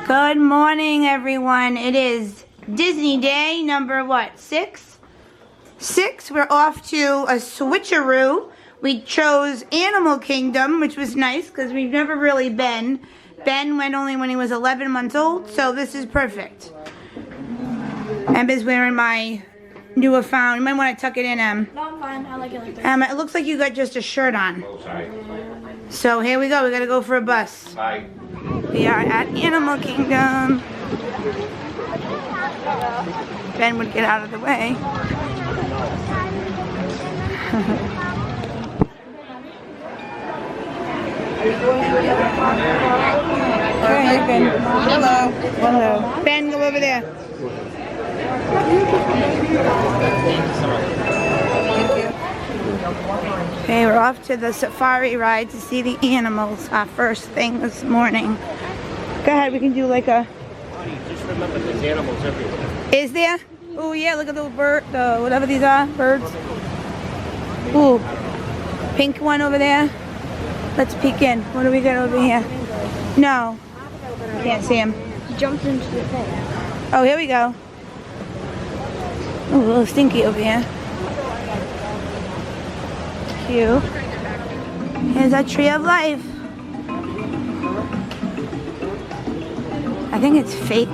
Good morning, everyone. It is Disney Day number what? 6? 6. We're off to a switcheroo. We chose Animal Kingdom, which was nice because we've never really been. Ben went only when he was 11 months old, so this is perfect. Emma's wearing my newer found. You might want to tuck it in, Em. No, I'm fine. I like it like that. It looks like you got just a shirt on. So here we go. We gotta go for a bus. Bye. We are at Animal Kingdom. Ben would get out of the way. Hey, Ben. Hello. Hello. Ben, go over there. Thank you. Okay, we're off to the safari ride to see the animals. Our first thing this morning. Go ahead, we can do like a... Just remember there's animals everywhere. Is there? Oh yeah, look at the bird, whatever these are, birds. Ooh, pink one over there. Let's peek in. What do we got over here? No, can't see him. He jumped into the thing. Oh, here we go. Ooh, a little stinky over here. Cute. Here's our tree of life. I think it's fake.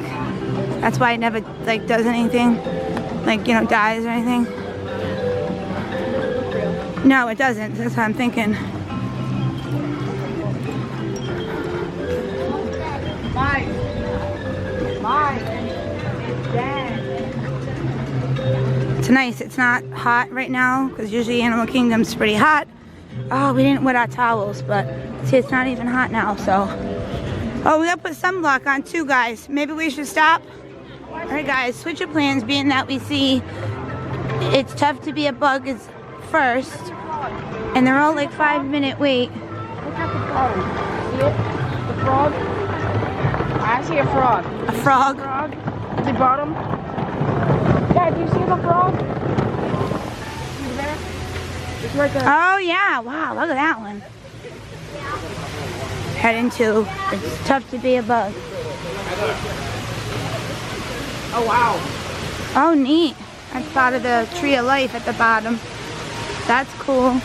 That's why it never like does anything, like, you know, dies or anything. No, it doesn't. That's what I'm thinking. It's nice. It's not hot right now because usually Animal Kingdom's pretty hot. Oh, we didn't wet our towels, but see, it's not even hot now. So, oh, we gotta put sunblock on too, guys. Maybe we should stop. All right, guys. Switch your plans, being that we see it's tough to be a bug is first, and they're all like 5-minute wait. Look at the frog. See it? The frog? I see a frog. A frog? Frog at the bottom. Dad, do you see the frog? He's there. It's right there. Oh yeah! Wow, look at that one. Heading to it's tough to be a bug. Oh wow. Oh neat. That's part of the tree of life at the bottom. That's cool.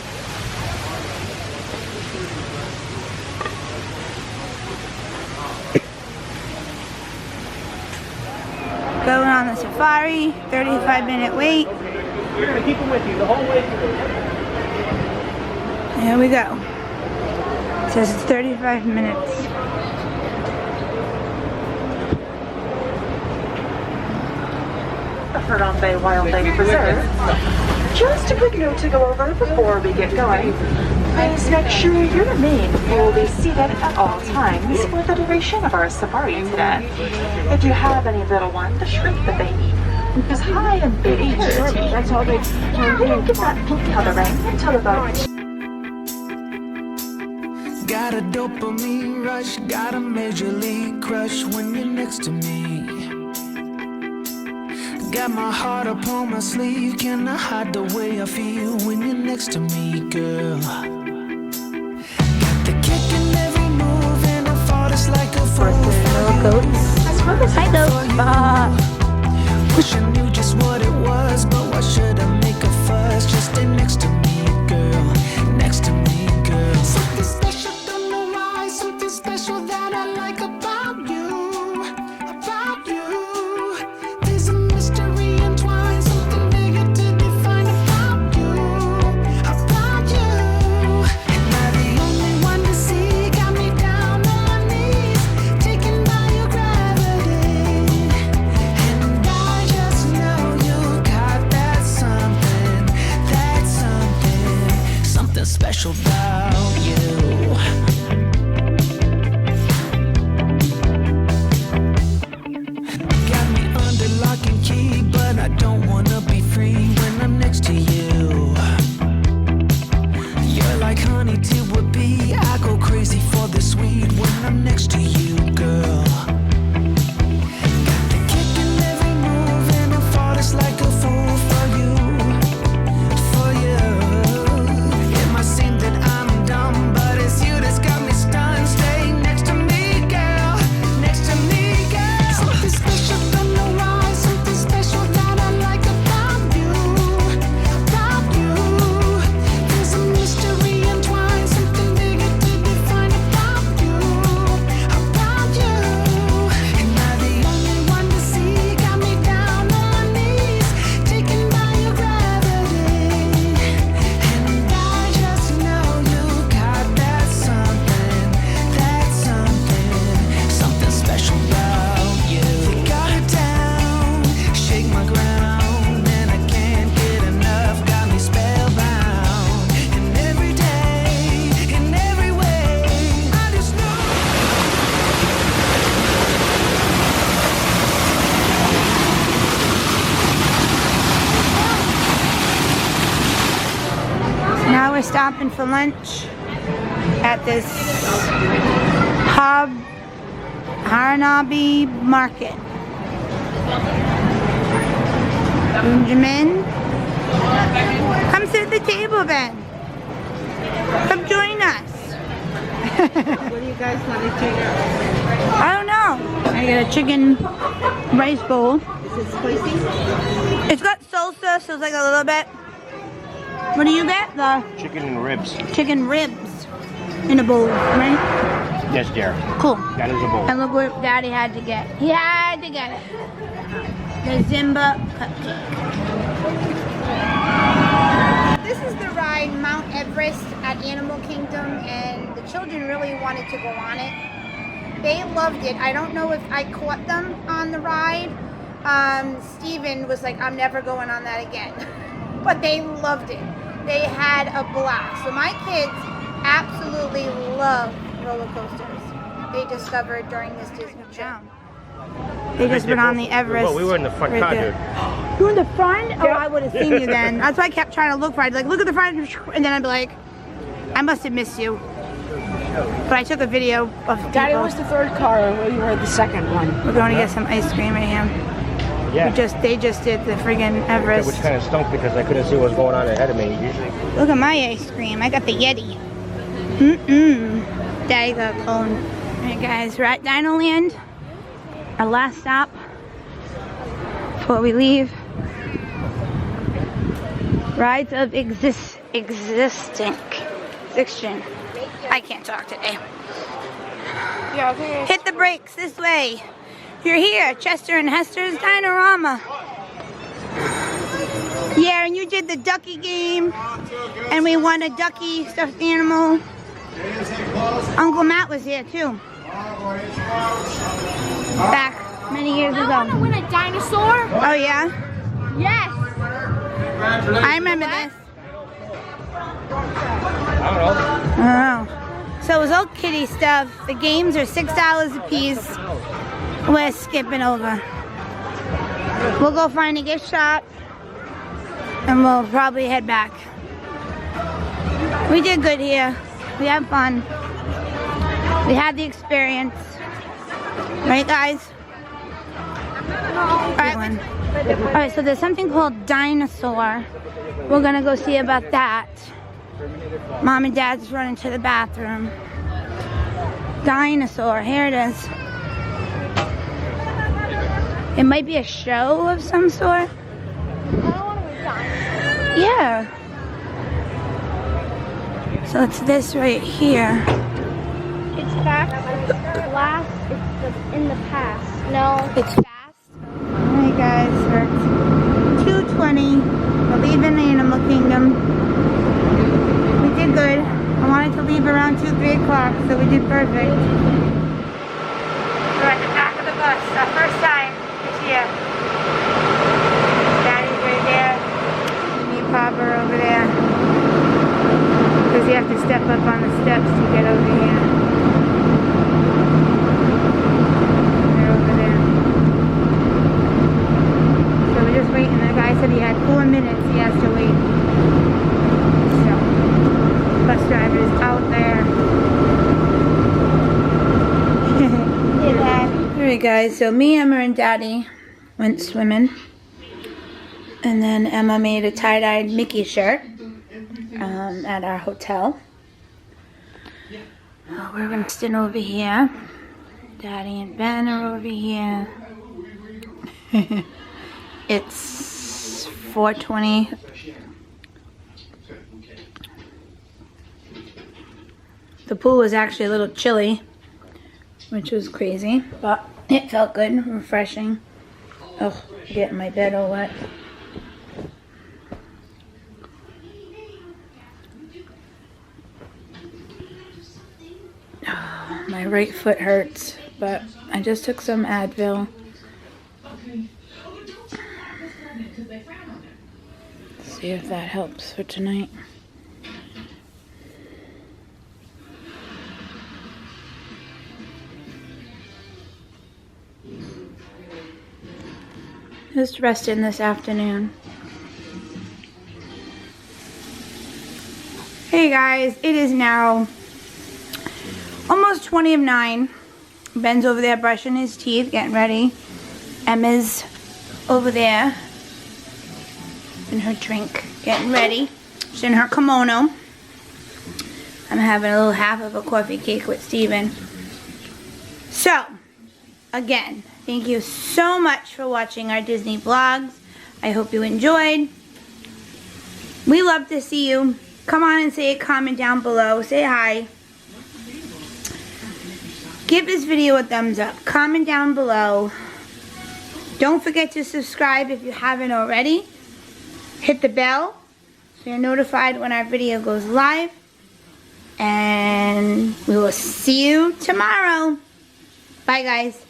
Going on the safari, 35-minute wait. You're going to keep them with you the whole way through. Here we go. It says it's 35 minutes. Huron Bay Wildlife Preserve. Just a quick note to go over before we get going. Please make sure you remain fully seated at all times for the duration of our safari today. If you have any little ones, shrink the baby. Use high and big security. That's how they We don't get that pink coloring until about... Got a dopamine rush, got a major league crush when you're next to me. Got my heart upon my sleeve, can I hide the way I feel when you're next to me, girl? Got the kick in every move and I fought us like a fool. Hi, goats. Wish I knew just what it was, but why should I make a fuss? Just stay next to me, girl. Next to me, girl. Something special, don't know why. Something special that I like about you. About you. There's a mystery entwined, something bigger to define about you. About you. Am I the only one to see? Got me down on my knees, taken by your gravity. And I just know you got stopping for lunch at this Harnaby Market. Benjamin, come sit at the table, Ben. Come join us. What do you guys want to take out? I don't know. I got a chicken rice bowl. Is it spicy? It's got salsa, so it's like a little bit. What do you get? The Chicken and ribs. chicken ribs in a bowl, right? Yes, dear. Cool. That is a bowl. And look what Daddy had to get. He had to get it. The Zimba cupcake. This is the ride Mount Everest at Animal Kingdom, and the children really wanted to go on it. They loved it. I don't know if I caught them on the ride. Steven was like, I'm never going on that again. But they loved it. They had a blast. So my kids absolutely love roller coasters. They discovered during this Disney trip. They just went on the Everest. Well, we were in the front car, dude. You were in the front? Oh, I would have seen you then. That's why I kept trying to look for it. I'd be like, look at the front, and then I'd be like, I must have missed you. But I took a video of people. Daddy was the third car, and we were the second one. We're going to get some ice cream right here. Yeah. They just did the friggin' Everest. Which kind of stunk because I couldn't see what was going on ahead of me usually. Look at my ice cream. I got the Yeti. Daddy got a cone. Alright guys, we're at Dinoland. Our last stop before we leave. Rides of existing. I can't talk today. Yeah, okay. Hit the brakes this way. You're here, Chester and Hester's Dinorama. Yeah, and you did the ducky game, and we won a ducky stuffed animal. Uncle Matt was here too. Back many years ago. I want to win a dinosaur. Oh yeah? Yes. I remember this. I don't know. Oh. So it was all kiddie stuff. The games are $6 a piece. We're skipping over. We'll go find a gift shop and we'll probably head back. We did good here. We had fun. We had the experience. Right, guys? Alright, so there's something called Dinosaur. We're gonna go see about that. Mom and Dad's running to the bathroom. Dinosaur, here it is. It might be a show of some sort. I don't want to win dinosaur. Yeah. So it's this right here. It's fast. Last. It's in the past. No. It's fast. Alright guys, we're at 2:20. We're leaving the Animal Kingdom. We did good. I wanted to leave around 2-3 o'clock, so we did perfect. We're at the back of the bus, our first time this year. Daddy's right there. Me and Papa are over there. Because you have to step up on the steps to get over here. They're over there. So we're just waiting. The guy said he had 4 minutes he has to wait. So, bus driver is out there. Alright guys, so me, Emma, and Daddy went swimming. And then Emma made a tie-dyed Mickey shirt at our hotel. We're gonna stand over here. Daddy and Ben are over here. It's 4:20. The pool was actually a little chilly, which was crazy, but it felt good, refreshing. Oh, getting my bed all wet. Oh, my right foot hurts, but I just took some Advil. See if that helps for tonight. Just resting this afternoon. Hey guys, it is now almost 20 of 9. Ben's over there brushing his teeth, getting ready. Emma's over there in her drink, getting ready. She's in her kimono. I'm having a little half of a coffee cake with Steven. So, again, thank you so much for watching our Disney vlogs. I hope you enjoyed. We love to see you. Come on and say a comment down below. Say hi. Give this video a thumbs up. Comment down below. Don't forget to subscribe if you haven't already. Hit the bell so you're notified when our video goes live. And we will see you tomorrow. Bye, guys.